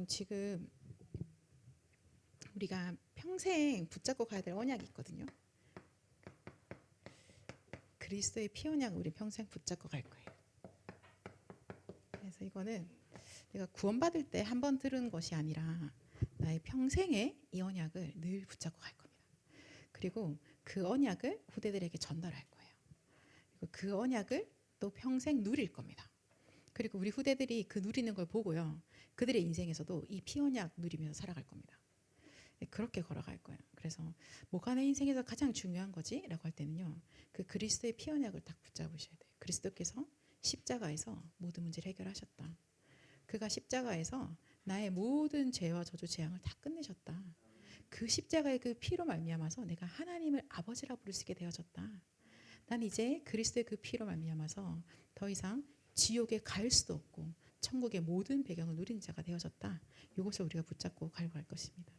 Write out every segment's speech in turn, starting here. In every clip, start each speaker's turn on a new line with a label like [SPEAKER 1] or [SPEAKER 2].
[SPEAKER 1] 여러분 지금 우리가 평생 붙잡고 가야 될 언약이 있거든요. 그리스도의 피 언약 우리 평생 붙잡고 갈 거예요. 그래서 이거는 내가 구원받을 때 한 번 들은 것이 아니라 나의 평생에 이 언약을 늘 붙잡고 갈 겁니다. 그리고 그 언약을 후대들에게 전달할 거예요. 그리고 그 언약을 또 평생 누릴 겁니다. 그리고 우리 후대들이 그 누리는 걸 보고요. 그들의 인생에서도 이 피 언약 누리면서 살아갈 겁니다. 그렇게 걸어갈 거예요. 그래서 뭐가 내 인생에서 가장 중요한 거지? 라고 할 때는요. 그 그리스도의 피 언약을 딱 붙잡으셔야 돼요. 그리스도께서 십자가에서 모든 문제를 해결하셨다. 그가 십자가에서 나의 모든 죄와 저주 재앙을 다 끝내셨다. 그 십자가의 그 피로 말미암아서 내가 하나님을 아버지라 부를 수 있게 되어졌다. 난 이제 그리스도의 그 피로 말미암아서 더 이상 지옥에 갈 수도 없고 천국의 모든 배경을 누린 자가 되어졌다. 이것을 우리가 붙잡고 갈고 갈 것입니다.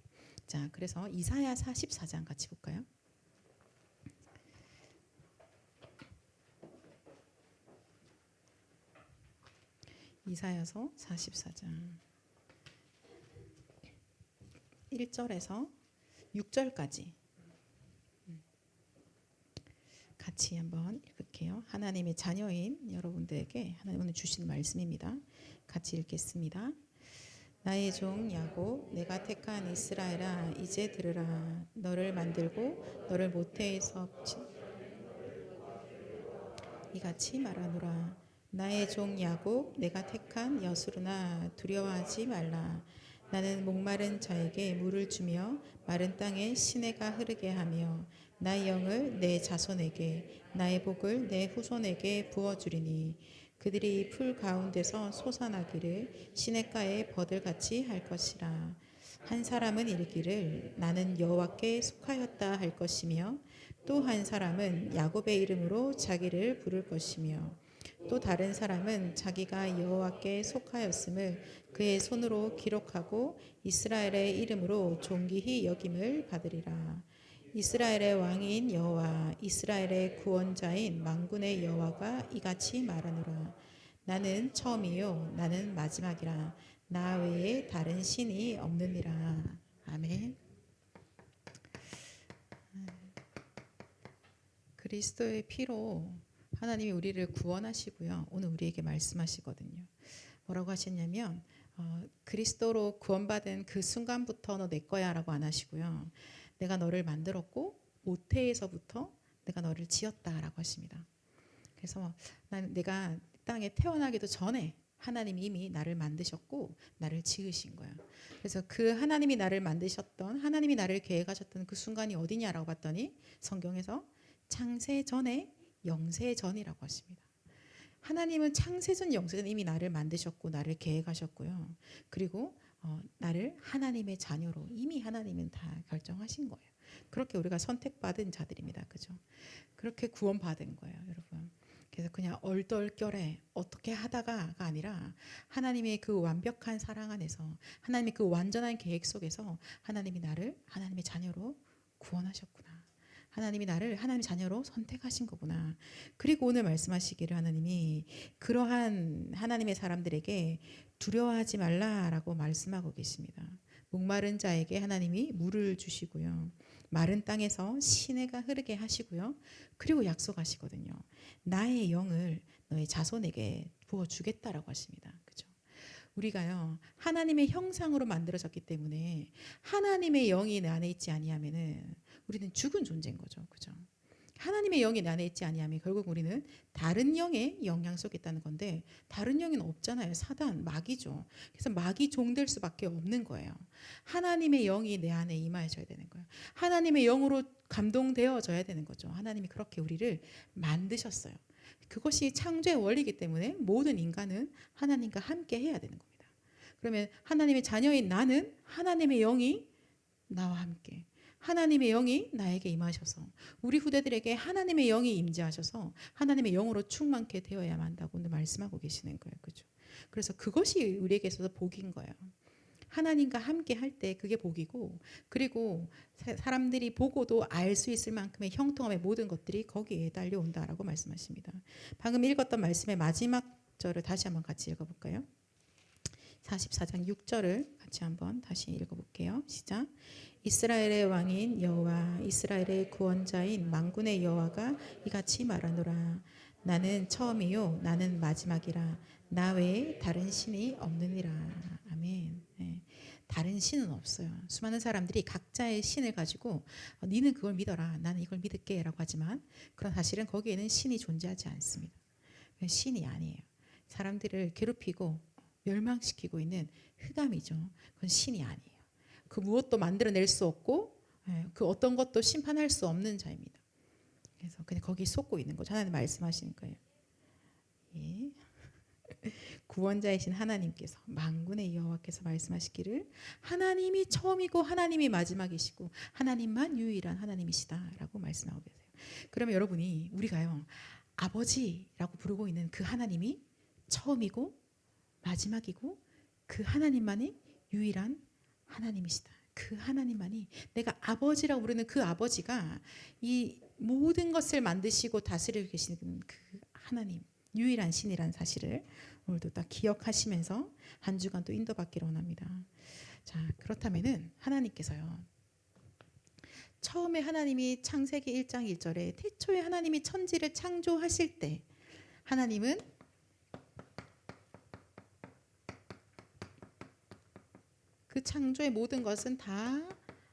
[SPEAKER 1] 자, 그래서 이사야 44장 같이 볼까요? 이사야서 44장 1절에서 6절까지 같이 한번 읽을게요. 하나님의 자녀인 여러분들에게 하나님 오늘 주신 말씀입니다. 같이 읽겠습니다. 나의 종 야곱, 내가 택한 이스라엘아, 이제 들으라. 너를 만들고 너를 모태에서 이같이 말하노라. 나의 종 야곱, 내가 택한 여수르나 두려워하지 말라. 나는 목마른 자에게 물을 주며 마른 땅에 시내가 흐르게 하며 나의 영을 내 자손에게 나의 복을 내 후손에게 부어주리니 그들이 풀 가운데서 솟아나기를 시냇가에 버들같이 할 것이라. 한 사람은 이르기를 나는 여호와께 속하였다 할 것이며 또 한 사람은 야곱의 이름으로 자기를 부를 것이며 또 다른 사람은 자기가 여호와께 속하였음을 그의 손으로 기록하고 이스라엘의 이름으로 존귀히 여김을 받으리라. 이스라엘의 왕인 여호와, 이스라엘의 구원자인 만군의 여호와가 이같이 말하노라. 나는 처음이요 나는 마지막이라. 나 외에 다른 신이 없느니라. 아멘. 그리스도의 피로 하나님이 우리를 구원하시고요. 오늘 우리에게 말씀하시거든요. 뭐라고 하셨냐면 그리스도로 구원받은 그 순간부터 너 내 거야 라고 안 하시고요. 내가 너를 만들었고 모태에서부터 내가 너를 지었다라고 하십니다. 그래서 내가 땅에 태어나기도 전에 하나님이 이미 나를 만드셨고 나를 지으신 거예요. 그래서 그 하나님이 나를 만드셨던 하나님이 나를 계획하셨던 그 순간이 어디냐라고 봤더니 성경에서 창세 전에 영세 전이라고 하십니다. 하나님은 창세전 영세전 이미 나를 만드셨고 나를 계획하셨고요. 그리고 나를 하나님의 자녀로 이미 하나님은 다 결정하신 거예요. 그렇게 우리가 선택받은 자들입니다. 그죠? 그렇게 구원받은 거예요, 여러분. 그래서 그냥 얼떨결에 어떻게 하다가가 아니라 하나님의 그 완벽한 사랑 안에서 하나님의 그 완전한 계획 속에서 하나님이 나를 하나님의 자녀로 구원하셨구나. 하나님이 나를 하나님의 자녀로 선택하신 거구나. 그리고 오늘 말씀하시기를 하나님이 그러한 하나님의 사람들에게 두려워하지 말라라고 말씀하고 계십니다. 목마른 자에게 하나님이 물을 주시고요. 마른 땅에서 시내가 흐르게 하시고요. 그리고 약속하시거든요. 나의 영을 너의 자손에게 부어주겠다라고 하십니다. 그죠? 우리가요 하나님의 형상으로 만들어졌기 때문에 하나님의 영이 내 안에 있지 아니하면은 우리는 죽은 존재인 거죠. 그죠? 하나님의 영이 내 안에 있지 아니하면 결국 우리는 다른 영의 영향 속에 있다는 건데 다른 영은 없잖아요. 사단, 마귀죠. 그래서 마귀 종될 수밖에 없는 거예요. 하나님의 영이 내 안에 임하셔야 되는 거예요. 하나님의 영으로 감동되어져야 되는 거죠. 하나님이 그렇게 우리를 만드셨어요. 그것이 창조의 원리이기 때문에 모든 인간은 하나님과 함께 해야 되는 겁니다. 그러면 하나님의 자녀인 나는 하나님의 영이 나와 함께 하나님의 영이 나에게 임하셔서 우리 후대들에게 하나님의 영이 임재하셔서 하나님의 영으로 충만케 되어야만 한다고 오늘 말씀하고 계시는 거예요. 그죠? 그래서 그것이 우리에게 있어서 복인 거예요. 하나님과 함께 할 때 그게 복이고 그리고 사람들이 보고도 알 수 있을 만큼의 형통함의 모든 것들이 거기에 달려온다라고 말씀하십니다. 방금 읽었던 말씀의 마지막 절을 다시 한번 같이 읽어볼까요? 44장 6절을 같이 한번 다시 읽어볼게요. 시작. 이스라엘의 왕인 여호와 이스라엘의 구원자인 만군의 여호와가 이같이 말하노라. 나는 처음이요 나는 마지막이라. 나 외에 다른 신이 없느니라. 아멘. 네. 다른 신은 없어요. 수많은 사람들이 각자의 신을 가지고 니는 그걸 믿어라. 나는 이걸 믿을게 라고 하지만 그런 사실은 거기에는 신이 존재하지 않습니다. 신이 아니에요. 사람들을 괴롭히고 멸망시키고 있는 흑암이죠. 그건 신이 아니에요. 그 무엇도 만들어낼 수 없고 그 어떤 것도 심판할 수 없는 자입니다. 그래서 그냥 거기 속고 있는 거죠. 하나님 말씀하시는 거예요. 예. 구원자이신 하나님께서 만군의 여호와께서 말씀하시기를 하나님이 처음이고 하나님이 마지막이시고 하나님만 유일한 하나님이시다라고 말씀하고 계세요. 그러면 여러분이 우리가요 아버지라고 부르고 있는 그 하나님이 처음이고 마지막이고 그 하나님만이 유일한 하나님이시다. 그 하나님만이 내가 아버지라고 부르는 그 아버지가 이 모든 것을 만드시고 다스리고 계시는 그 하나님 유일한 신이라는 사실을 오늘도 딱 기억하시면서 한 주간 또 인도받기를 원합니다. 자, 그렇다면은 하나님께서요. 처음에 하나님이 창세기 1장 1절에 태초에 하나님이 천지를 창조하실 때 하나님은 그 창조의 모든 것은 다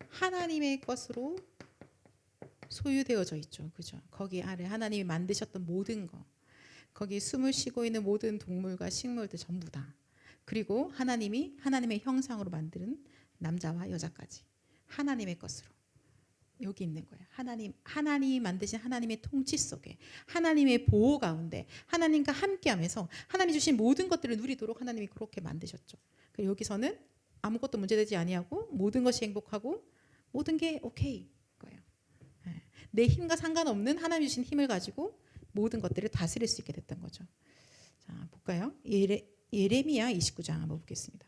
[SPEAKER 1] 하나님의 것으로 소유되어져 있죠. 그죠? 거기 아래 하나님이 만드셨던 모든 것. 거기 숨을 쉬고 있는 모든 동물과 식물들 전부 다. 그리고 하나님이 하나님의 형상으로 만드는 남자와 여자까지 하나님의 것으로 여기 있는 거예요. 하나님이 만드신 하나님의 통치 속에 하나님의 보호 가운데 하나님과 함께하면서 하나님이 주신 모든 것들을 누리도록 하나님이 그렇게 만드셨죠. 그리고 여기서는 아무것도 문제되지 아니하고 모든 것이 행복하고 모든 게 오케이 거예요. 내 힘과 상관없는 하나님이 주신 힘을 가지고 모든 것들을 다스릴 수 있게 됐던 거죠. 자, 볼까요? 예레미야 29장 한번 보겠습니다.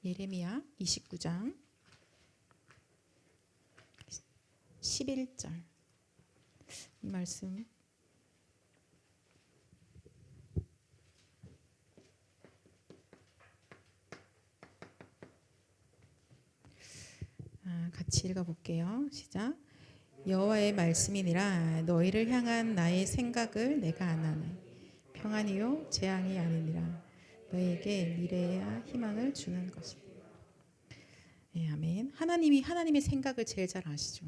[SPEAKER 1] 예레미야 29장 11절 이 말씀 같이 읽어볼게요. 시작. 여호와의 말씀이니라 너희를 향한 나의 생각을 내가 아나니 평안이요 재앙이 아니니라 너희에게 미래와 희망을 주는 것이다. 네, 아멘. 하나님의 생각을 제일 잘 아시죠.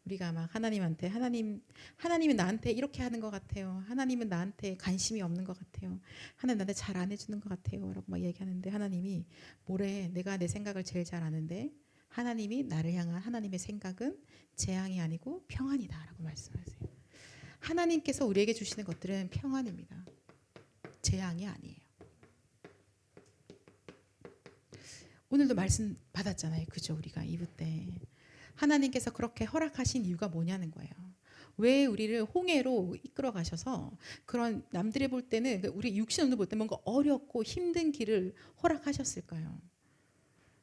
[SPEAKER 1] 우리가 막 하나님한테 하나님은 나한테 이렇게 하는 것 같아요. 하나님은 나한테 관심이 없는 것 같아요. 하나님 나한테 잘 안 해주는 것 같아요. 라고 막 얘기하는데 하나님이 뭐래? 내가 내 생각을 제일 잘 아는데 하나님이 나를 향한 하나님의 생각은 재앙이 아니고 평안이다 라고 말씀하세요. 하나님께서 우리에게 주시는 것들은 평안입니다. 재앙이 아니에요. 오늘도 말씀 받았잖아요. 그죠? 우리가 2부 때. 하나님께서 그렇게 허락하신 이유가 뭐냐는 거예요. 왜 우리를 홍해로 이끌어 가셔서 그런 남들이 볼 때는 우리 육신으로 볼 때 뭔가 어렵고 힘든 길을 허락하셨을까요?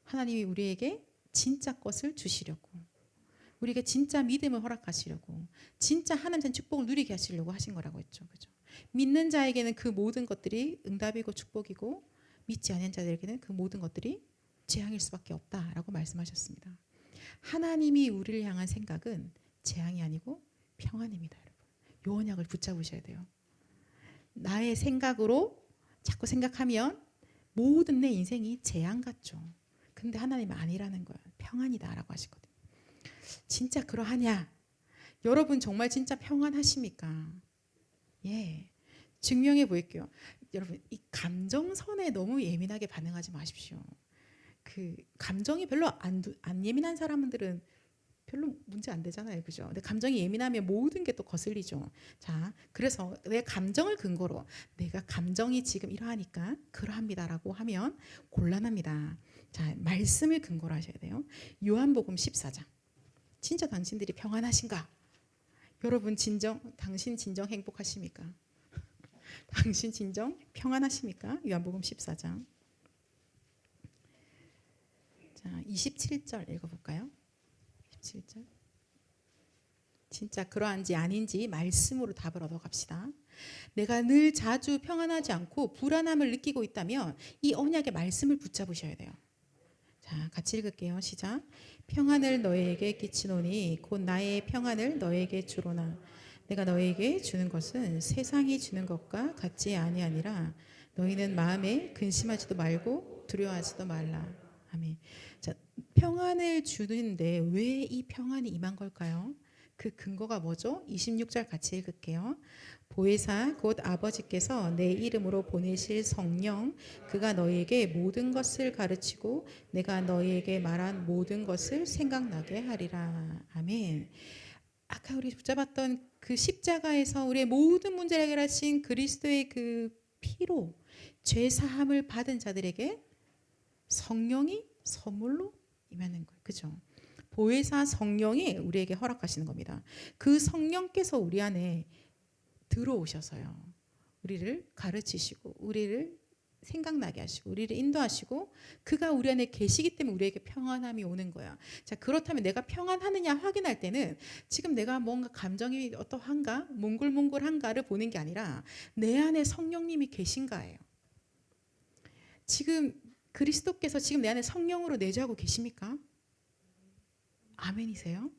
[SPEAKER 1] 하나님이 우리에게 진짜 것을 주시려고 우리에게 진짜 믿음을 허락하시려고 진짜 하나님의 축복을 누리게 하시려고 하신 거라고 했죠. 그죠? 믿는 자에게는 그 모든 것들이 응답이고 축복이고 믿지 않는 자들에게는 그 모든 것들이 재앙일 수밖에 없다라고 말씀하셨습니다. 하나님이 우리를 향한 생각은 재앙이 아니고 평안입니다. 여러분. 요 언약을 붙잡으셔야 돼요. 나의 생각으로 자꾸 생각하면 모든 내 인생이 재앙 같죠. 근데 하나님은 아니라는 거예요. 평안이다라고 하시거든요. 진짜 그러하냐? 여러분 정말 진짜 평안하십니까? 예, 증명해 보일게요. 여러분 이 감정선에 너무 예민하게 반응하지 마십시오. 그 감정이 별로 안 예민한 사람들은 별로 문제 안 되잖아요. 그죠? 근데 감정이 예민하면 모든 게 또 거슬리죠. 자, 그래서 내 감정을 근거로 내가 감정이 지금 이러하니까 그러합니다라고 하면 곤란합니다. 자, 말씀을 근거로 하셔야 돼요. 요한복음 14장. 진짜 당신들이 평안하신가? 여러분 당신 진정 행복하십니까? 당신 진정 평안하십니까? 요한복음 14장. 자, 27절 읽어볼까요? 27절. 진짜 그러한지 아닌지 말씀으로 답을 얻어갑시다. 내가 늘 자주 평안하지 않고 불안함을 느끼고 있다면 이 언약의 말씀을 붙잡으셔야 돼요. 자, 같이 읽을게요. 시작. 평안을 너희에게 끼치노니 곧 나의 평안을 너희에게 주로나 내가 너희에게 주는 것은 세상이 주는 것과 같지 아니하니라. 너희는 마음에 근심하지도 말고 두려워하지도 말라. 아멘. 자, 평안을 주는데 왜 이 평안이 임한 걸까요? 그 근거가 뭐죠? 26절 같이 읽을게요. 보혜사 곧 아버지께서 내 이름으로 보내실 성령 그가 너희에게 모든 것을 가르치고 내가 너희에게 말한 모든 것을 생각나게 하리라. 아멘. 아까 우리 붙잡았던 그 십자가에서 우리의 모든 문제를 해결하신 그리스도의 그 피로 죄 사함을 받은 자들에게 성령이 선물로 임하는 거예요. 그죠? 보혜사 성령이 우리에게 허락하시는 겁니다. 그 성령께서 우리 안에 들어오셔서요. 우리를 가르치시고 우리를 생각나게 하시고 우리를 인도하시고 그가 우리 안에 계시기 때문에 우리에게 평안함이 오는 거야. 자, 그렇다면 내가 평안하느냐 확인할 때는 지금 내가 뭔가 감정이 어떠한가 몽글몽글한가를 보는 게 아니라 내 안에 성령님이 계신가예요. 지금 그리스도께서 지금 내 안에 성령으로 내주하고 계십니까? 아멘이세요?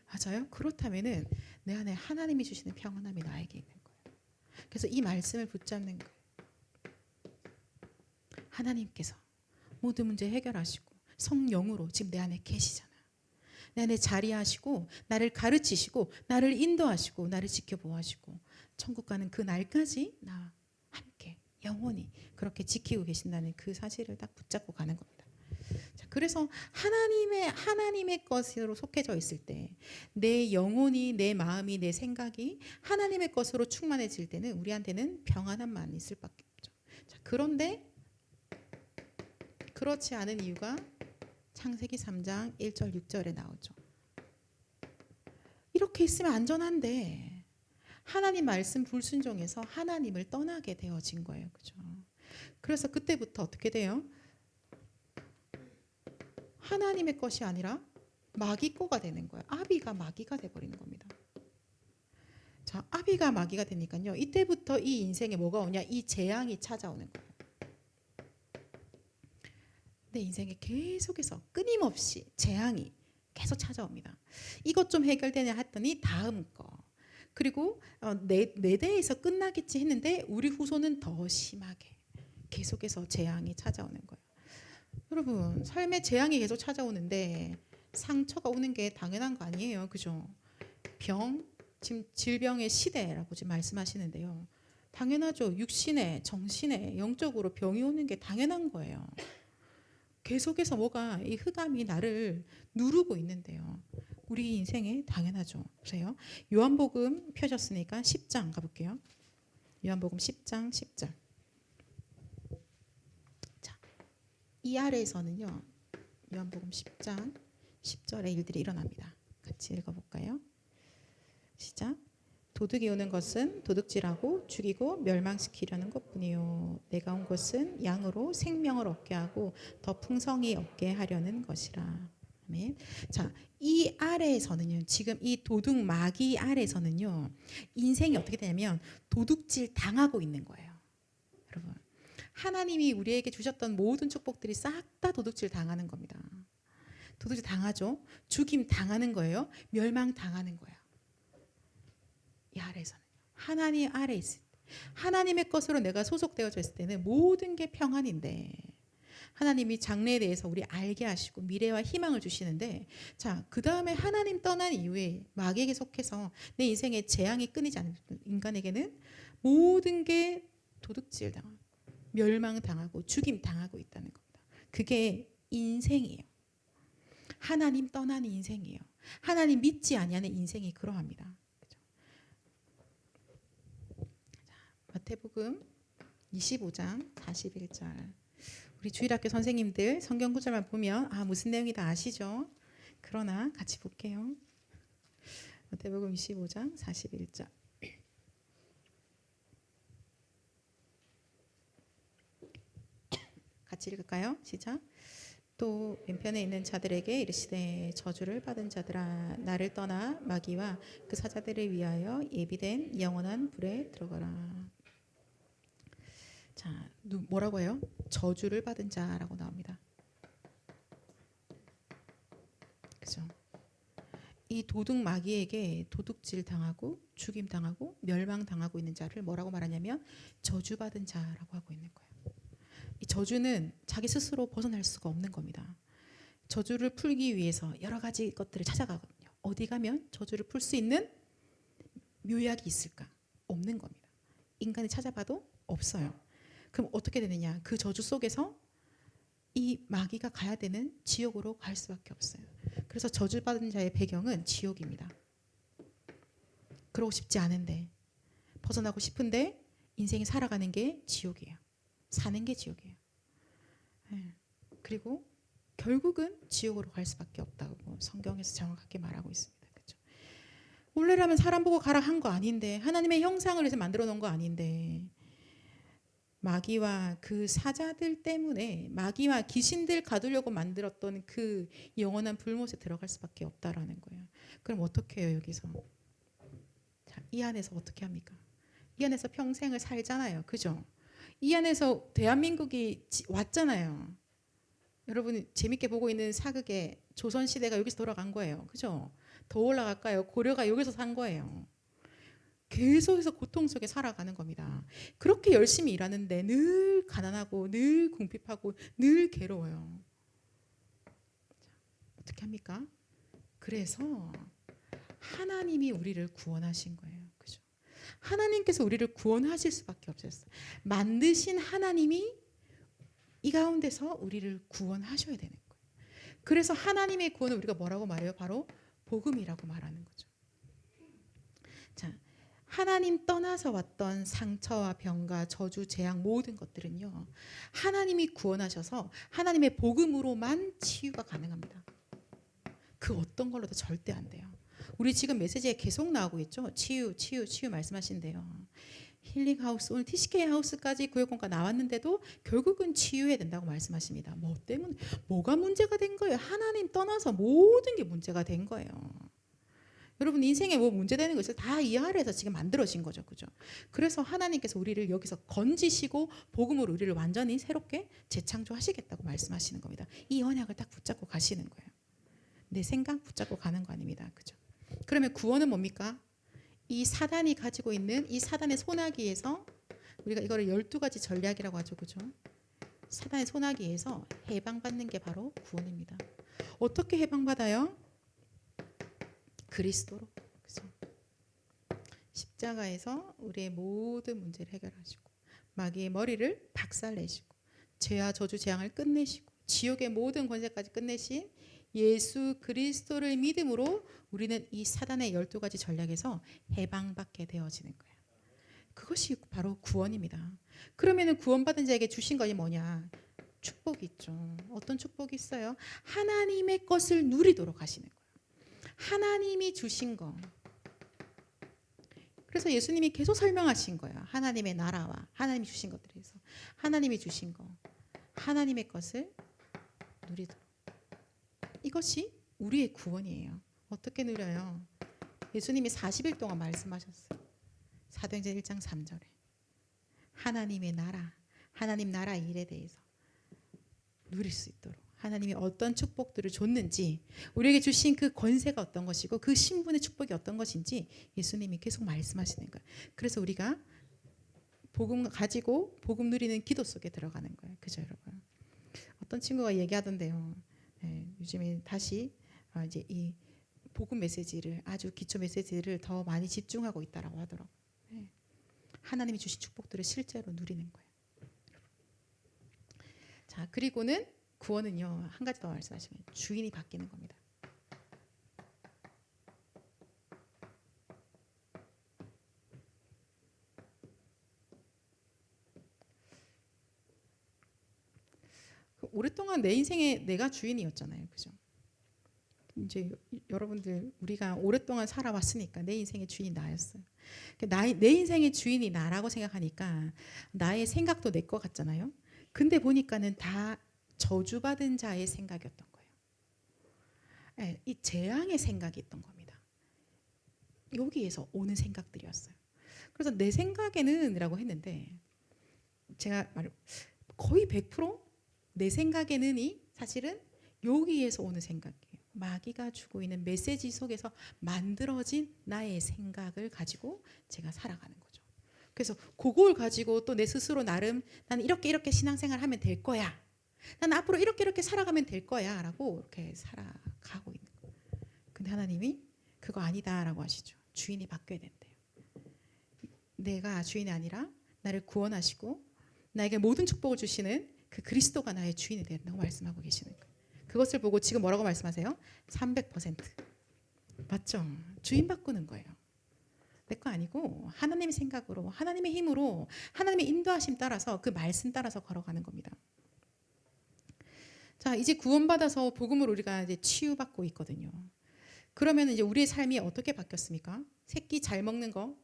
[SPEAKER 1] 맞아요? 그렇다면은 내 안에 하나님이 주시는 평안함이 나에게 있는 거예요. 그래서 이 말씀을 붙잡는 거예요. 하나님께서 모든 문제 해결하시고 성령으로 지금 내 안에 계시잖아요. 내 안에 자리하시고 나를 가르치시고 나를 인도하시고 나를 지켜보아하시고 천국 가는 그 날까지 나와 함께 영원히 그렇게 지키고 계신다는 그 사실을 딱 붙잡고 가는 겁니다. 자, 그래서 하나님의 것으로 속해져 있을 때 내 영혼이 내 마음이 내 생각이 하나님의 것으로 충만해질 때는 우리한테는 평안함만 있을 밖에 없죠. 자, 그런데 그렇지 않은 이유가 창세기 3장 1절 6절에 나오죠. 이렇게 있으면 안전한데 하나님 말씀 불순종해서 하나님을 떠나게 되어진 거예요. 그죠? 그래서 그때부터 어떻게 돼요? 하나님의 것이 아니라 마귀 거가 되는 거예요. 아비가 마귀가 돼버리는 겁니다. 자, 아비가 마귀가 되니까요. 이때부터 이 인생에 뭐가 오냐? 이 재앙이 찾아오는 거예요. 내 인생에 계속해서 끊임없이 재앙이 계속 찾아옵니다. 이것 좀 해결되냐 했더니 다음 거. 그리고 내 대에서 끝나겠지 했는데 우리 후손은 더 심하게 계속해서 재앙이 찾아오는 거예요. 여러분, 삶에 재앙이 계속 찾아오는데 상처가 오는 게 당연한 거 아니에요. 그죠? 병, 지금 질병의 시대라고 지금 말씀하시는데요. 당연하죠. 육신에, 정신에, 영적으로 병이 오는 게 당연한 거예요. 계속해서 뭐가 이 흑암이 나를 누르고 있는데요. 우리 인생에 당연하죠. 보세요. 요한복음 펴셨으니까 10장 가볼게요. 요한복음 10장 10절. 자, 이 아래에서는요. 요한복음 10장 10절의 일들이 일어납니다. 같이 읽어볼까요? 시작. 도둑이 오는 것은 도둑질하고 죽이고 멸망시키려는 것뿐이요 내가 온 것은 양으로 생명을 얻게 하고 더 풍성히 얻게 하려는 것이라. 아멘. 자, 이 아래에서는요. 지금 이 도둑 마귀 아래에서는요. 인생이 어떻게 되냐면 도둑질 당하고 있는 거예요. 여러분. 하나님이 우리에게 주셨던 모든 축복들이 싹 다 도둑질 당하는 겁니다. 도둑질 당하죠. 죽임 당하는 거예요. 멸망 당하는 거예요. 이 아래에서는 하나님 아래 있을 때 하나님의 것으로 내가 소속되어져 있을 때는 모든 게 평안인데 하나님이 장래에 대해서 우리 알게 하시고 미래와 희망을 주시는데 자, 그 다음에 하나님 떠난 이후에 마귀에게 속해서 내 인생에 재앙이 끊이지 않는 인간에게는 모든 게 도둑질 당하고 멸망 당하고 죽임 당하고 있다는 겁니다. 그게 인생이에요. 하나님 떠난 인생이에요. 하나님 믿지 아니하는 인생이 그러합니다. 마태복음 25장 41절. 우리 주일학교 선생님들 성경 구절만 보면 무슨 내용이다 아시죠? 그러나 같이 볼게요. 마태복음 25장 41절. 같이 읽을까요? 시작. 또 왼편에 있는 자들에게 이르시되 저주를 받은 자들아 나를 떠나 마귀와 그 사자들을 위하여 예비된 영원한 불에 들어가라. 자, 뭐라고 해요? 저주를 받은 자라고 나옵니다. 그죠? 이 도둑 마귀에게 도둑질 당하고 죽임 당하고 멸망 당하고 있는 자를 뭐라고 말하냐면 저주받은 자라고 하고 있는 거예요. 이 저주는 자기 스스로 벗어날 수가 없는 겁니다. 저주를 풀기 위해서 여러 가지 것들을 찾아가거든요. 어디 가면 저주를 풀 수 있는 묘약이 있을까? 없는 겁니다. 인간이 찾아봐도 없어요. 그럼 어떻게 되느냐? 그 저주 속에서 이 마귀가 가야 되는 지옥으로 갈 수밖에 없어요. 그래서 저주받은 자의 배경은 지옥입니다. 그러고 싶지 않은데 벗어나고 싶은데 인생이 살아가는 게 지옥이에요. 사는 게 지옥이에요. 그리고 결국은 지옥으로 갈 수밖에 없다고 성경에서 정확하게 말하고 있습니다. 그렇죠? 원래라면 사람 보고 가라 한 거 아닌데 하나님의 형상을 해서 만들어 놓은 거 아닌데 마귀와 그 사자들 때문에 마귀와 귀신들 가두려고 만들었던 그 영원한 불못에 들어갈 수밖에 없다라는 거예요. 그럼 어떻게 해요 여기서? 자, 이 안에서 어떻게 합니까? 이 안에서 평생을 살잖아요. 그죠? 이 안에서 대한민국이 왔잖아요. 여러분 재밌게 보고 있는 사극의 조선시대가 여기서 돌아간 거예요. 그죠? 더 올라갈까요? 고려가 여기서 산 거예요. 계속해서 고통 속에 살아가는 겁니다. 그렇게 열심히 일하는데 늘 가난하고 늘 궁핍하고 늘 괴로워요. 어떻게 합니까? 그래서 하나님이 우리를 구원하신 거예요. 그죠? 하나님께서 우리를 구원하실 수밖에 없었어요. 만드신 하나님이 이 가운데서 우리를 구원하셔야 되는 거예요. 그래서 하나님의 구원을 우리가 뭐라고 말해요? 바로 복음이라고 말하는 거죠. 자, 하나님 떠나서 왔던 상처와 병과 저주, 재앙 모든 것들은요. 하나님이 구원하셔서 하나님의 복음으로만 치유가 가능합니다. 그 어떤 걸로도 절대 안 돼요. 우리 지금 메시지에 계속 나오고 있죠. 치유, 치유, 치유 말씀하신대요. 힐링하우스, 오늘 TCK 하우스까지 구역공과 나왔는데도 결국은 치유해야 된다고 말씀하십니다. 뭐 때문에? 뭐가 문제가 된 거예요? 하나님 떠나서 모든 게 문제가 된 거예요. 여러분 인생에 뭐 문제되는 거 있어요? 다 이 아래에서 지금 만들어진 거죠. 그죠? 그래서 하나님께서 우리를 여기서 건지시고 복음으로 우리를 완전히 새롭게 재창조하시겠다고 말씀하시는 겁니다. 이 언약을 딱 붙잡고 가시는 거예요. 내 생각 붙잡고 가는 거 아닙니다. 그죠? 그러면 구원은 뭡니까? 이 사단이 가지고 있는 이 사단의 소나기에서 우리가 이거를 12가지 전략이라고 하죠. 그죠? 사단의 소나기에서 해방받는 게 바로 구원입니다. 어떻게 해방받아요? 그리스도로. 그죠? 십자가에서 우리의 모든 문제를 해결하시고 마귀의 머리를 박살내시고 죄와 저주 재앙을 끝내시고 지옥의 모든 권세까지 끝내신 예수 그리스도를 믿음으로 우리는 이 사단의 12가지 전략에서 해방받게 되어지는 거예요. 그것이 바로 구원입니다. 그러면 구원받은 자에게 주신 것이 뭐냐? 축복이 있죠. 어떤 축복이 있어요? 하나님의 것을 누리도록 하시는 거예요. 하나님이 주신 거. 그래서 예수님이 계속 설명하신 거예요. 하나님의 나라와 하나님이 주신 것들에서 하나님이 주신 거, 하나님의 것을 누리도록. 이것이 우리의 구원이에요. 어떻게 누려요? 예수님이 40일 동안 말씀하셨어요. 사도행전 1장 3절에 하나님의 나라, 하나님 나라 일에 대해서 누릴 수 있도록 하나님이 어떤 축복들을 줬는지 우리에게 주신 그 권세가 어떤 것이고 그 신분의 축복이 어떤 것인지 예수님이 계속 말씀하시는 거예요. 그래서 우리가 복음 가지고 복음 누리는 기도 속에 들어가는 거예요. 그죠 여러분? 어떤 친구가 얘기하던데요. 요즘에 다시 이제 이 복음 메시지를 아주 기초 메시지를 더 많이 집중하고 있다라고 하더라고요. 하나님이 주신 축복들을 실제로 누리는 거예요. 자, 그리고는 구원은요. 한 가지 더 말씀하시면 주인이 바뀌는 겁니다. 오랫동안 내 인생에 내가 주인이었잖아요. 그죠? 이제 여러분들 우리가 오랫동안 살아왔으니까 내 인생의 주인이 나였어요. 내 인생의 주인이 나라고 생각하니까 나의 생각도 내 것 같잖아요. 근데 보니까는 다 저주받은 자의 생각이었던 거예요. 네, 이 재앙의 생각이 있던 겁니다. 여기에서 오는 생각들이었어요. 그래서 내 생각에는 이라고 했는데 제가 거의 100%내 생각에는이 사실은 여기에서 오는 생각이에요. 마귀가 주고 있는 메시지 속에서 만들어진 나의 생각을 가지고 제가 살아가는 거죠. 그래서 그걸 가지고 또 내 스스로 나름 나는 이렇게 신앙생활 하면 될 거야. 나는 앞으로 이렇게 살아가면 될 거야 라고 이렇게 살아가고 있는 거예요. 근데 하나님이 그거 아니다라고 하시죠. 주인이 바뀌어야 된대요. 내가 주인이 아니라 나를 구원하시고 나에게 모든 축복을 주시는 그 그리스도가 나의 주인이 된다고 말씀하고 계시는 거예요. 그것을 보고 지금 뭐라고 말씀하세요? 300% 맞죠? 주인 바꾸는 거예요. 내 거 아니고 하나님의 생각으로 하나님의 힘으로 하나님의 인도하심 따라서 그 말씀 따라서 걸어가는 겁니다. 자, 이제 구원받아서 복음으로 우리가 이제 치유받고 있거든요. 그러면 이제 우리의 삶이 어떻게 바뀌었습니까? 새끼 잘 먹는 거?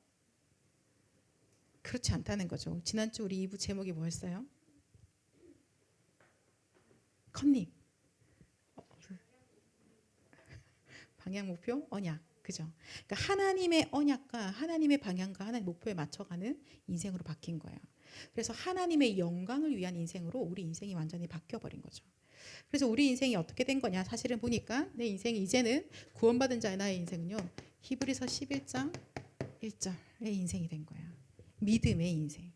[SPEAKER 1] 그렇지 않다는 거죠. 지난주 우리 2부 제목이 뭐였어요? 컨닝. 방향, 목표, 언약. 그죠? 그러니까 하나님의 언약과 하나님의 방향과 하나님의 목표에 맞춰가는 인생으로 바뀐 거예요. 그래서 하나님의 영광을 위한 인생으로 우리 인생이 완전히 바뀌어버린 거죠. 그래서 우리 인생이 어떻게 된 거냐? 사실은 보니까 내 인생이 이제는 구원받은 자의 나의 인생은요. 히브리서 11장 1절의 인생이 된 거야. 믿음의 인생.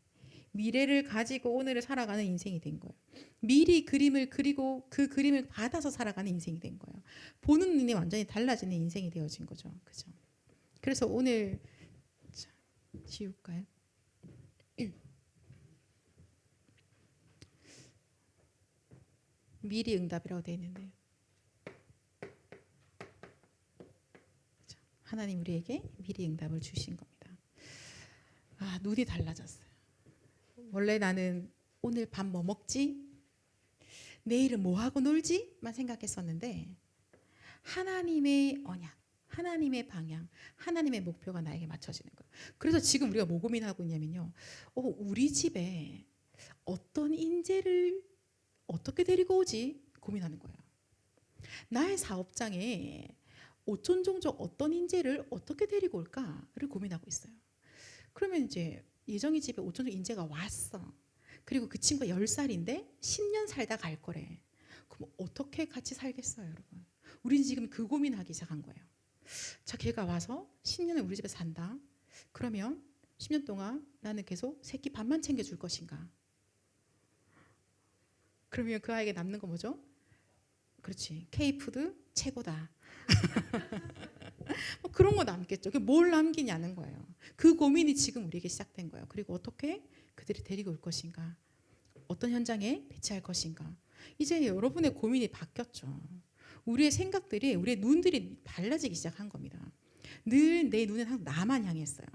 [SPEAKER 1] 미래를 가지고 오늘을 살아가는 인생이 된 거예요. 미리 그림을 그리고 그 그림을 받아서 살아가는 인생이 된 거예요. 보는 눈이 완전히 달라지는 인생이 되어진 거죠. 그죠? 그래서 오늘 자, 지울까요? 미리 응답이라고 되어 있는데요. 하나님 우리에게 미리 응답을 주신 겁니다. 아, 눈이 달라졌어요. 원래 나는 오늘 밤 뭐 먹지? 내일은 뭐 하고 놀지?만 생각했었는데 하나님의 언약, 하나님의 방향, 하나님의 목표가 나에게 맞춰지는 거예요. 그래서 지금 우리가 뭐 고민하고 있냐면요. 우리 집에 어떤 인재를 어떻게 데리고 오지? 고민하는 거예요. 나의 사업장에 오촌종족 어떤 인재를 어떻게 데리고 올까를 고민하고 있어요. 그러면 이제 예정이 집에 오촌종 인재가 왔어. 그리고 그 친구가 10살인데 10년 살다 갈 거래. 그럼 어떻게 같이 살겠어요, 여러분? 우리는 지금 그 고민하기 시작한 거예요. 자, 걔가 와서 10년을 우리 집에 산다. 그러면 10년 동안 나는 계속 새끼 밥만 챙겨줄 것인가? 그러면 그 아이에게 남는 거 뭐죠? 그렇지. K푸드 최고다. 뭐 그런 거 남겠죠. 뭘 남기냐는 거예요. 그 고민이 지금 우리에게 시작된 거예요. 그리고 어떻게 그들이 데리고 올 것인가? 어떤 현장에 배치할 것인가? 이제 여러분의 고민이 바뀌었죠. 우리의 생각들이, 우리의 눈들이 달라지기 시작한 겁니다. 늘 내 눈은 항상 나만 향했어요.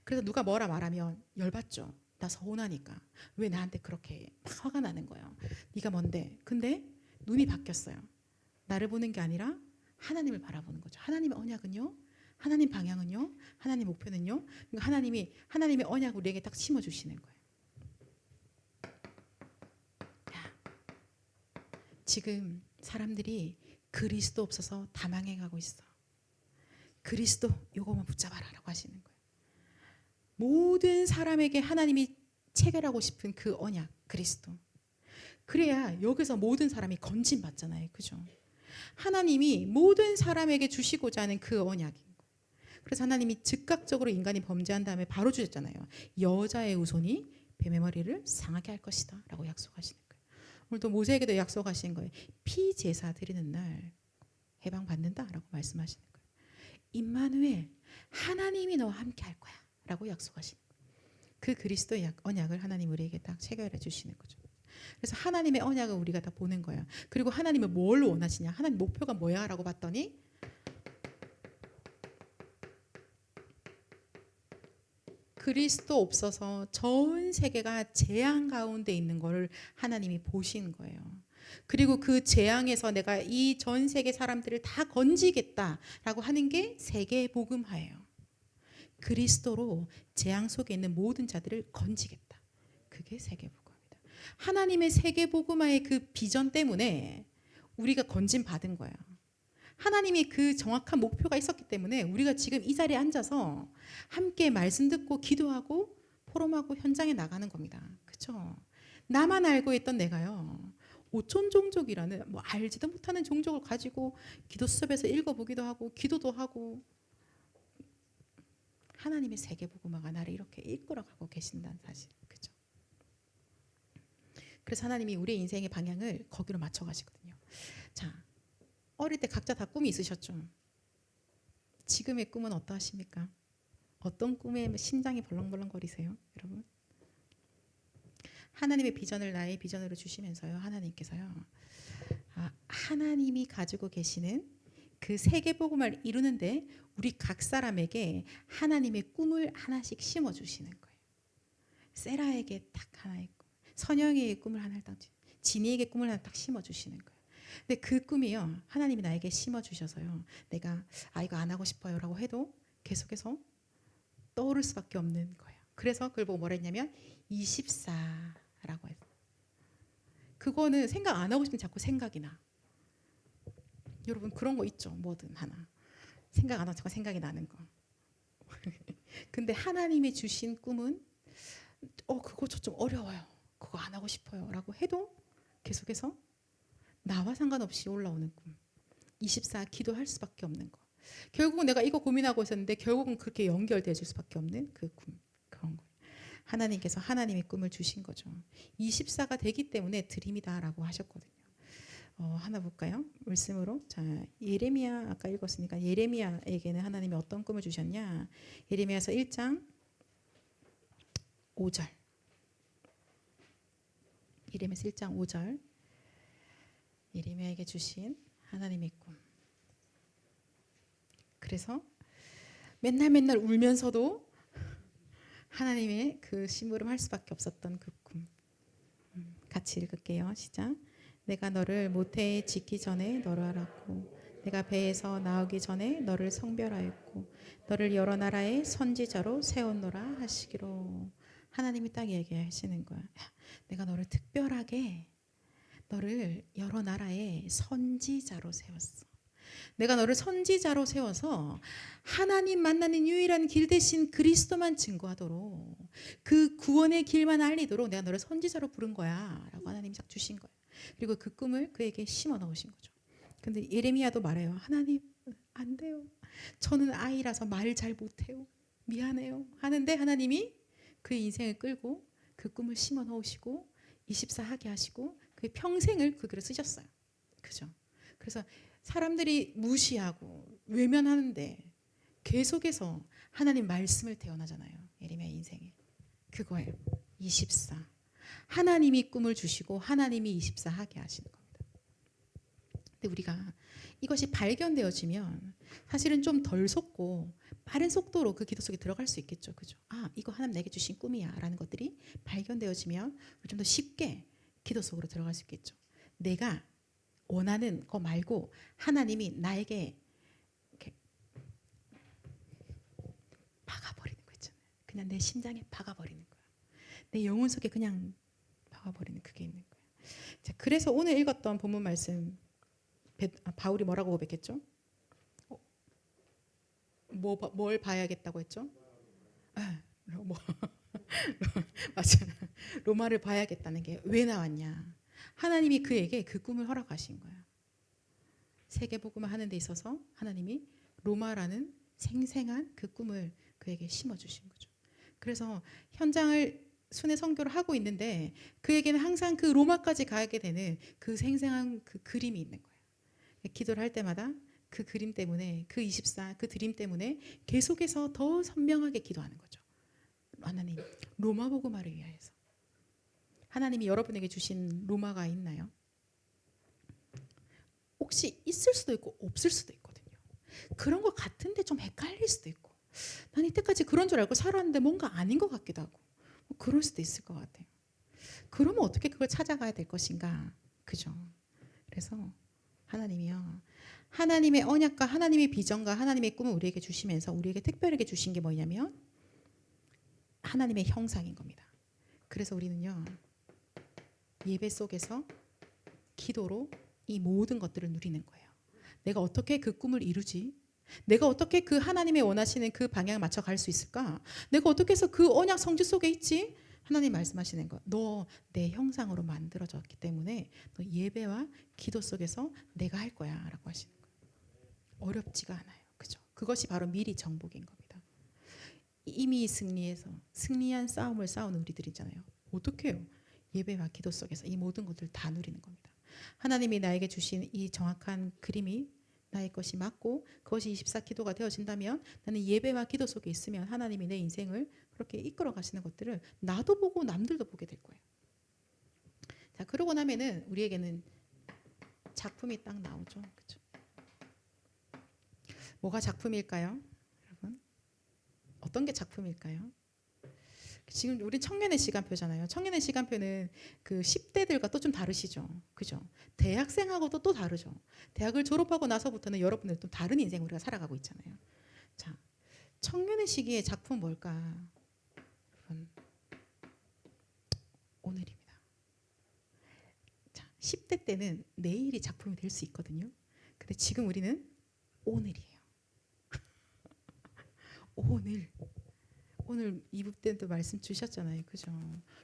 [SPEAKER 1] 그래서 누가 뭐라 말하면 열받죠. 나 서운하니까. 왜 나한테 그렇게 막 화가 나는 거예요. 네가 뭔데? 근데 눈이 바뀌었어요. 나를 보는 게 아니라 하나님을 바라보는 거죠. 하나님의 언약은요. 하나님 방향은요. 하나님 목표는요. 그러니까 하나님의 언약을 우리에게 딱 심어주시는 거예요. 지금 사람들이 그리스도 없어서 다 망해가고 있어. 그리스도 요거만 붙잡아라 라고 하시는 거예요. 모든 사람에게 하나님이 체결하고 싶은 그 언약 그리스도. 그래야 여기서 모든 사람이 건진받잖아요. 그죠? 하나님이 모든 사람에게 주시고자 하는 그 언약인 거예요. 그래서 하나님이 즉각적으로 인간이 범죄한 다음에 바로 주셨잖아요. 여자의 후손이 뱀의 머리를 상하게 할 것이다 라고 약속하시는 거예요. 오늘도 모세에게도 약속하신 거예요. 피제사 드리는 날 해방받는다라고 말씀하시는 거예요. 임마누엘 하나님이 너와 함께 할 거야 라고 약속하시는 거예요. 그 그리스도의 언약을 하나님 우리에게 딱 체결해 주시는 거죠. 그래서 하나님의 언약을 우리가 다 보는 거예요. 그리고 하나님은 뭘 원하시냐? 하나님 목표가 뭐야? 라고 봤더니 그리스도 없어서 전 세계가 재앙 가운데 있는 걸 하나님이 보신 거예요. 그리고 그 재앙에서 내가 이 전 세계 사람들을 다 건지겠다라고 하는 게 세계 복음화예요. 그리스도로 재앙 속에 있는 모든 자들을 건지겠다. 그게 세계 복음입니다. 하나님의 세계복음화의 그 비전 때문에 우리가 건진 받은 거예요. 하나님이 그 정확한 목표가 있었기 때문에 우리가 지금 이 자리에 앉아서 함께 말씀 듣고 기도하고 포럼하고 현장에 나가는 겁니다. 그렇죠? 나만 알고 있던 내가요. 오촌 종족이라는 뭐 알지도 못하는 종족을 가지고 기도 수업에서 읽어보기도 하고 기도도 하고 하나님의 세계복음화가 나를 이렇게 이끌어가고 계신다는 사실. 그렇죠? 그래서 하나님이 우리의 인생의 방향을 거기로 맞춰가시거든요. 자, 어릴 때 각자 다 꿈이 있으셨죠? 지금의 꿈은 어떠하십니까? 어떤 꿈에 심장이 벌렁벌렁거리세요? 여러분? 하나님의 비전을 나의 비전으로 주시면서요. 하나님께서요. 하나님이 가지고 계시는 그 세계복음을 이루는데 우리 각 사람에게 하나님의 꿈을 하나씩 심어주시는 거예요. 세라에게 딱 하나 있고 선영이의 꿈을 하나 딱 진이에게 꿈을 하나 딱 심어주시는 거예요. 근데 그 꿈이요. 하나님이 나에게 심어주셔서요. 내가 이거 안 하고 싶어요 라고 해도 계속해서 떠오를 수밖에 없는 거예요. 그래서 그걸 보고 뭐라 했냐면 24라고 했어요. 그거는 생각 안 하고 싶으면 자꾸 생각이 나. 여러분 그런 거 있죠. 뭐든 하나. 생각 안 하고 자꾸 생각이 나는 거. 근데 하나님이 주신 꿈은 그거 좀 어려워요. 그거 안 하고 싶어요 라고 해도 계속해서 나와 상관없이 올라오는 꿈. 24 기도할 수밖에 없는 거. 결국은 내가 이거 고민하고 있었는데 결국은 그렇게 연결되어 줄 수밖에 없는 그 꿈. 그런 거. 하나님께서 하나님의 꿈을 주신 거죠. 24가 되기 때문에 드림이다라고 하셨거든요. 하나 볼까요? 말씀으로. 자, 예레미야 아까 읽었으니까 예레미야에게는 하나님이 어떤 꿈을 주셨냐? 예레미야서 1장 5절. 예레미야서 1장 5절. 예레미야에게 주신 하나님의 꿈. 그래서 맨날 울면서도 하나님의 그 심부름할 수밖에 없었던 그 꿈. 같이 읽을게요. 시작. 내가 너를 모태에 짓기 전에 너를 알았고 내가 배에서 나오기 전에 너를 성별하였고 너를 여러 나라의 선지자로 세웠노라 하시기로. 하나님이 딱 얘기하시는 거야. 내가 너를 특별하게 너를 여러 나라의 선지자로 세웠어. 내가 너를 선지자로 세워서 하나님 만나는 유일한 길 대신 그리스도만 증거하도록 그 구원의 길만 알리도록 내가 너를 선지자로 부른 거야 라고 하나님이 딱 주신 거예요. 그리고 그 꿈을 그에게 심어 넣으신 거죠. 근데 예레미야도 말해요. 하나님 안 돼요. 저는 아이라서 말 잘 못해요. 미안해요. 하는데 하나님이 그의 인생을 끌고 그 꿈을 심어 넣으시고 24 하게 하시고 그 평생을 그 글을 쓰셨어요. 그죠? 그래서 사람들이 무시하고 외면하는데 계속해서 하나님 말씀을 태어나잖아요. 예레미야 인생에. 그거예요. 24. 하나님이 꿈을 주시고 하나님이 24 하게 하시는 겁니다. 근데 우리가 이것이 발견되어지면 사실은 좀 덜 속고 빠른 속도로 그 기도 속에 들어갈 수 있겠죠. 그죠? 이거 하나님 내게 주신 꿈이야 라는 것들이 발견되어지면 좀 더 쉽게 기도 속으로 들어갈 수 있겠죠. 내가 원하는 거 말고 하나님이 나에게 이렇게 박아버리는 거 있잖아요. 그냥 내 심장에 박아버리는 거야. 내 영혼 속에 그냥 박아버리는 그게 있는 거예요. 자, 그래서 오늘 읽었던 본문 말씀 바울이 뭐라고 고백했죠? 뭘 봐야겠다고 했죠? 맞아. 로마를 봐야겠다는 게 왜 나왔냐? 하나님이 그에게 그 꿈을 허락하신 거야. 세계복음을 하는 데 있어서 하나님이 로마라는 생생한 그 꿈을 그에게 심어주신 거죠. 그래서 현장을 순회 선교를 하고 있는데 그에게는 항상 그 로마까지 가게 되는 그 생생한 그 그림이 있는 거예요. 기도를 할 때마다 그 그림 때문에 그 24, 그 드림 때문에 계속해서 더 선명하게 기도하는 거죠. 하나님, 로마 복음화를 위하여서. 하나님이 여러분에게 주신 로마가 있나요? 혹시 있을 수도 있고 없을 수도 있거든요. 그런 것 같은데 좀 헷갈릴 수도 있고 난 이때까지 그런 줄 알고 살았는데 뭔가 아닌 것 같기도 하고 그럴 수도 있을 것 같아요. 그러면 어떻게 그걸 찾아가야 될 것인가? 그죠? 그래서 하나님이요. 하나님의 언약과 하나님의 비전과 하나님의 꿈을 우리에게 주시면서 우리에게 특별하게 주신 게 뭐냐면 하나님의 형상인 겁니다. 그래서 우리는요. 예배 속에서 기도로 이 모든 것들을 누리는 거예요. 내가 어떻게 그 꿈을 이루지? 내가 어떻게 그 하나님의 원하시는 그 방향을 맞춰 갈 수 있을까? 내가 어떻게 해서 그 언약 성취 속에 있지? 하나님 말씀하시는 거. 너 내 형상으로 만들어졌기 때문에 너 예배와 기도 속에서 내가 할 거야 라고 하시는 거예요. 어렵지가 않아요. 그죠? 그것이 바로 미리 정복인 겁니다. 이미 승리해서 승리한 싸움을 싸우는 우리들이잖아요. 어떻게 해요? 예배와 기도 속에서 이 모든 것들을 다 누리는 겁니다. 하나님이 나에게 주신 이 정확한 그림이 나의 것이 맞고 그것이 24기도가 되어진다면 나는 예배와 기도 속에 있으면 하나님이 내 인생을 그렇게 이끌어 가시는 것들을 나도 보고 남들도 보게 될 거예요. 자, 그러고 나면은 우리에게는 작품이 딱 나오죠. 그렇죠? 뭐가 작품일까요? 여러분? 어떤 게 작품일까요? 지금 우리 청년의 시간표잖아요. 청년의 시간표는 그 10대들과 또 좀 다르시죠. 그죠? 대학생하고도 또 다르죠. 대학을 졸업하고 나서부터는 여러분들 또 다른 인생 우리가 살아가고 있잖아요. 자, 청년의 시기의 작품 뭘까? 여러분, 오늘입니다. 자, 10대 때는 내일이 작품이 될 수 있거든요. 근데 지금 우리는 오늘이에요. 오늘 2부 때도 말씀 주셨잖아요. 그죠?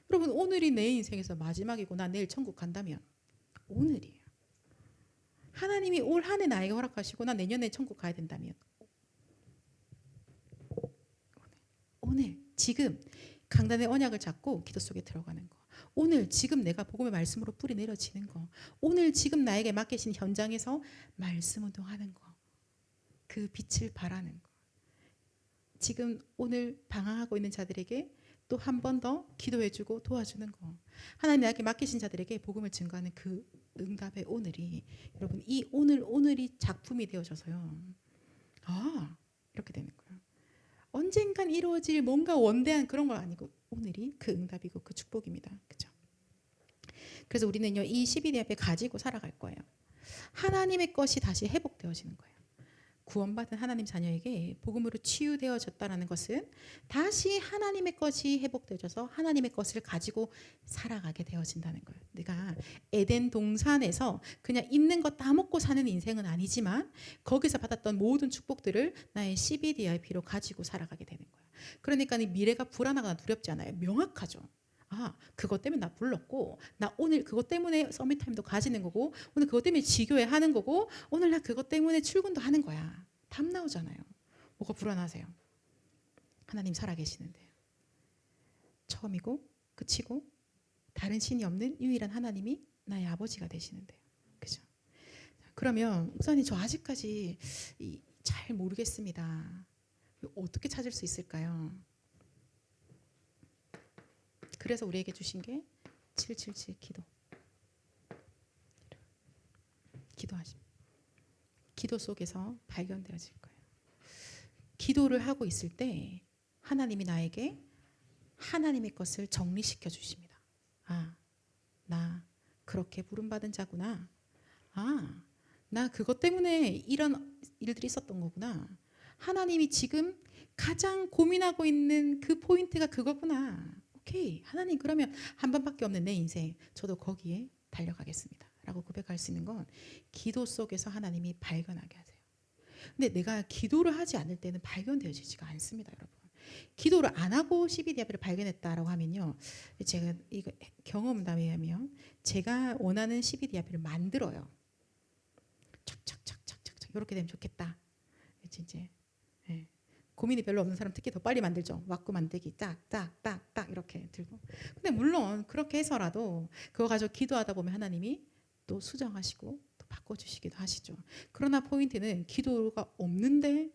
[SPEAKER 1] 여러분, 오늘이 내 인생에서 마지막이고 나 내일 천국 간다면 오늘이에요. 하나님이 올 한 해 나에게 허락하시고 나 내년에 천국 가야 된다면 오늘 지금 강단의 언약을 잡고 기도 속에 들어가는 거. 오늘 지금 내가 복음의 말씀으로 뿌리 내려지는 거. 오늘 지금 나에게 맡기신 현장에서 말씀 운동하는 거. 그 빛을 발하는 거. 지금 오늘 방황하고 있는 자들에게 또 한 번 더 기도해주고 도와주는 거. 하나님 나에게 맡기신 자들에게 복음을 증거하는 그 응답의 오늘이 여러분 이 오늘이 작품이 되어져서요. 아 이렇게 되는 거예요. 언젠간 이루어질 뭔가 원대한 그런 건 아니고 오늘이 그 응답이고 그 축복입니다. 그죠? 그래서 우리는요 이 12대 앞에 가지고 살아갈 거예요. 하나님의 것이 다시 회복되어지는 거예요. 구원받은 하나님 자녀에게 복음으로 치유되어졌다는 것은 다시 하나님의 것이 회복되어져서 하나님의 것을 가지고 살아가게 되어진다는 거예요. 내가 에덴 동산에서 그냥 있는 거 다 먹고 사는 인생은 아니지만 거기서 받았던 모든 축복들을 나의 CBDIP로 가지고 살아가게 되는 거예요. 그러니까 미래가 불안하거나 두렵지 않아요. 명확하죠. 아, 그것 때문에 나 불렀고 나 오늘 그것 때문에 서밋타임도 가지는 거고 오늘 그것 때문에 지교회 하는 거고 오늘 나 그것 때문에 출근도 하는 거야. 답 나오잖아요. 뭐가 불안하세요? 하나님 살아계시는데 처음이고 끝이고 다른 신이 없는 유일한 하나님이 나의 아버지가 되시는데요. 그죠? 그러면 목사님 저 아직까지 잘 모르겠습니다. 어떻게 찾을 수 있을까요? 그래서 우리에게 주신 게 777 기도. 기도하십니다. 기도 속에서 발견되어질 거예요. 기도를 하고 있을 때 하나님이 나에게 하나님의 것을 정리시켜 주십니다. 아, 나 그렇게 부름받은 자구나. 아, 나 그것 때문에 이런 일들이 있었던 거구나. 하나님이 지금 가장 고민하고 있는 그 포인트가 그거구나. 오케이. 하나님 그러면 한 번밖에 없는 내 인생 저도 거기에 달려가겠습니다. 라고 고백할 수 있는 건 기도 속에서 하나님이 발견하게 하세요. 근데 내가 기도를 하지 않을 때는 발견되어지지가 않습니다. 여러분. 기도를 안 하고 CBDIP를 발견했다라고 하면요. 제가 이거 경험담에 의하면 제가 원하는 CBDIP를 만들어요. 착착착착착착 이렇게 되면 좋겠다. 이제 예. 고민이 별로 없는 사람 특히 더 빨리 만들죠. 왁구 만들기 짝짝딱딱 이렇게 들고. 근데 물론 그렇게 해서라도 그거 가지고 기도하다 보면 하나님이 또 수정하시고 또 바꿔주시기도 하시죠. 그러나 포인트는 기도가 없는데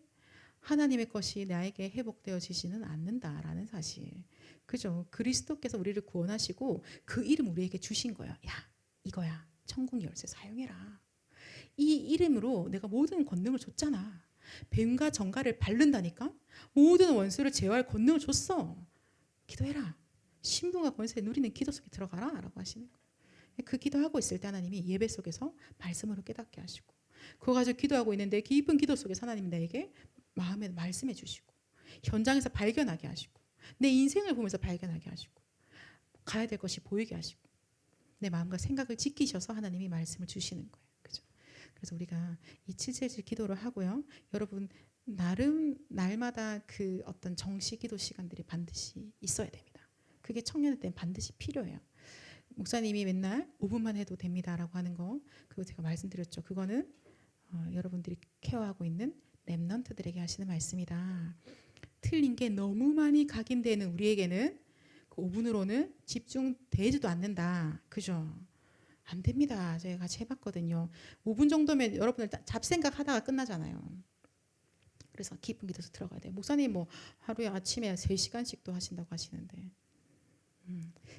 [SPEAKER 1] 하나님의 것이 나에게 회복되어지지는 않는다라는 사실. 그죠? 그리스도께서 우리를 구원하시고 그 이름 우리에게 주신 거야. 야 이거야. 천국 열쇠 사용해라. 이 이름으로 내가 모든 권능을 줬잖아. 뱀과 정갈을 밟는다니까? 모든 원수를 제어할 권능을 줬어. 기도해라. 신분과 권세 누리는 기도 속에 들어가라 라고 하시는 거예요. 그 기도하고 있을 때 하나님이 예배 속에서 말씀으로 깨닫게 하시고 그거 가지고 기도하고 있는데 깊은 기도 속에서 하나님이 나에게 마음에 말씀해 주시고 현장에서 발견하게 하시고 내 인생을 보면서 발견하게 하시고 가야 될 것이 보이게 하시고 내 마음과 생각을 지키셔서 하나님이 말씀을 주시는 거예요. 그죠? 그래서 우리가 이 777 기도를 하고요. 여러분 나름 날마다 그 어떤 정시 기도 시간들이 반드시 있어야 됩니다. 그게 청년일 때는 반드시 필요해요. 목사님이 맨날 5분만 해도 됩니다라고 하는 거 그거 제가 말씀드렸죠. 그거는 여러분들이 케어하고 있는 렘넌트들에게 하시는 말씀이다. 틀린 게 너무 많이 각인되는 우리에게는 그 5분으로는 집중되지도 않는다. 그죠? 안 됩니다. 제가 같이 해봤거든요. 5분 정도면 여러분들 잡생각 하다가 끝나잖아요. 그래서 깊은 기도에서 들어가야 돼요. 목사님 뭐 하루에 아침에 3시간씩도 하신다고 하시는데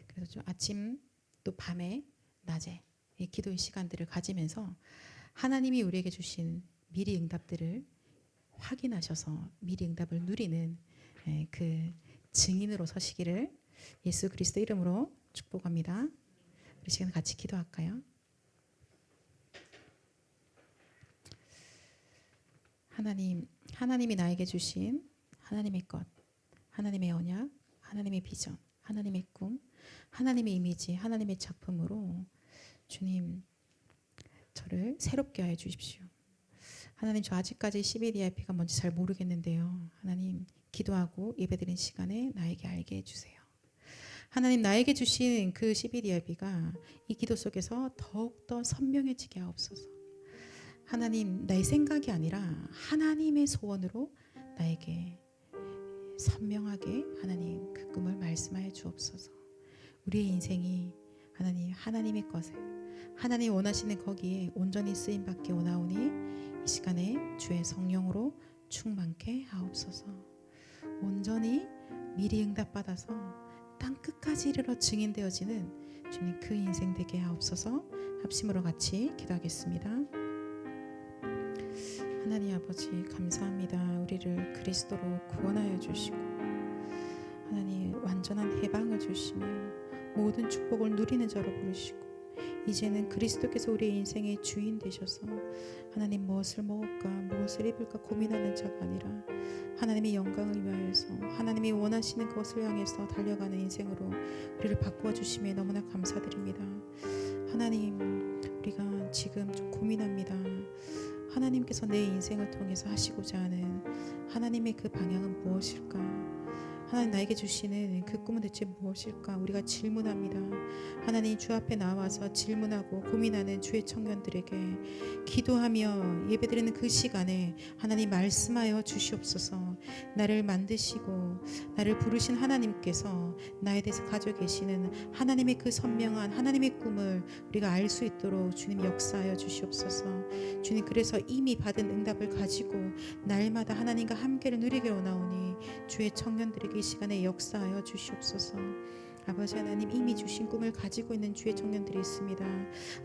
[SPEAKER 1] 그래서 좀 아침 또 밤에 낮에 이 기도의 시간들을 가지면서 하나님이 우리에게 주신 미리 응답들을 확인하셔서 미리 응답을 누리는 그 증인으로 서시기를 예수 그리스도 이름으로 축복합니다. 우리 시간 같이 기도할까요? 하나님이 나에게 주신 하나님의 것, 하나님의 언약, 하나님의 비전, 하나님의 꿈, 하나님의 이미지, 하나님의 작품으로 주님 저를 새롭게 하여 주십시오. 하나님 저 아직까지 CBDIP가 뭔지 잘 모르겠는데요. 하나님 기도하고 예배드린 시간에 나에게 알게 해주세요. 하나님 나에게 주신 그 CBDIP가 이 기도 속에서 더욱더 선명해지게 하옵소서. 하나님 나의 생각이 아니라 하나님의 소원으로 나에게 선명하게 하나님 그 꿈을 말씀하여 주옵소서. 우리의 인생이 하나님의 것에 하나님 원하시는 거기에 온전히 쓰임받기 원하오니 이 시간에 주의 성령으로 충만케 하옵소서. 온전히 미리 응답받아서 땅 끝까지 이르러 증인되어지는 주님 그 인생 되게 하옵소서. 합심으로 같이 기도하겠습니다. 하나님 아버지 감사합니다. 우리를 그리스도로 구원하여 주시고 하나님 완전한 해방을 주시며 모든 축복을 누리는 자로 부르시고 이제는 그리스도께서 우리의 인생의 주인 되셔서 하나님 무엇을 먹을까 무엇을 입을까 고민하는 자가 아니라 하나님의 영광을 위하여서 하나님이 원하시는 것을 향해서 달려가는 인생으로 우리를 바꾸어 주심에 너무나 감사드립니다. 하나님 우리가 지금 좀 고민합니다. 하나님께서 내 인생을 통해서 하시고자 하는 하나님의 그 방향은 무엇일까? 하나님 나에게 주시는 그 꿈은 대체 무엇일까? 우리가 질문합니다. 하나님 주 앞에 나와서 질문하고 고민하는 주의 청년들에게 기도하며 예배드리는 그 시간에 하나님 말씀하여 주시옵소서. 나를 만드시고 나를 부르신 하나님께서 나에 대해서 가지고 계시는 하나님의 그 선명한 하나님의 꿈을 우리가 알 수 있도록 주님 역사하여 주시옵소서. 주님 그래서 이미 받은 응답을 가지고 날마다 하나님과 함께를 누리게 원하오니 주의 청년들에게 이 시간에 역사하여 주시옵소서. 아버지 하나님 이미 주신 꿈을 가지고 있는 주의 청년들이 있습니다.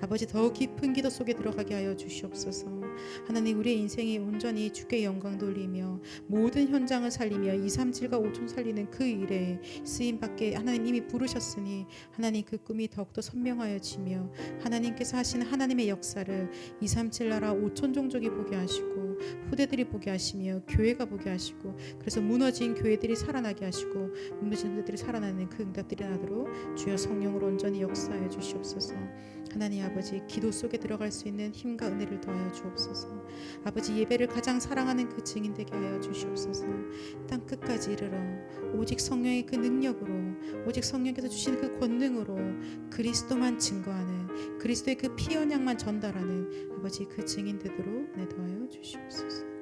[SPEAKER 1] 아버지 더 깊은 기도 속에 들어가게 하여 주시옵소서. 하나님 우리의 인생이 온전히 주께 영광 돌리며 모든 현장을 살리며 237과 5천 살리는 그 일에 쓰임받게 하나님 이미 부르셨으니 하나님 그 꿈이 더욱더 선명하여지며 하나님께서 하시는 하나님의 역사를 237 나라 5천 종족이 보게 하시고 후대들이 보게 하시며 교회가 보게 하시고 그래서 무너진 교회들이 살아나게 하시고 무너진 후대들이 살아나는 그 응답들이 나도록 주여 성령으로 온전히 역사하여 주시옵소서. 하나님 아버지 기도 속에 들어갈 수 있는 힘과 은혜를 더하여 주옵소서. 아버지 예배를 가장 사랑하는 그 증인 되게 하여 주시옵소서. 땅 끝까지 이르러 오직 성령의 그 능력으로 오직 성령께서 주시는 그 권능으로 그리스도만 증거하는 그리스도의 그 피 언약만 전달하는 아버지 그 증인 되도록 은혜 더하여 주시옵소서.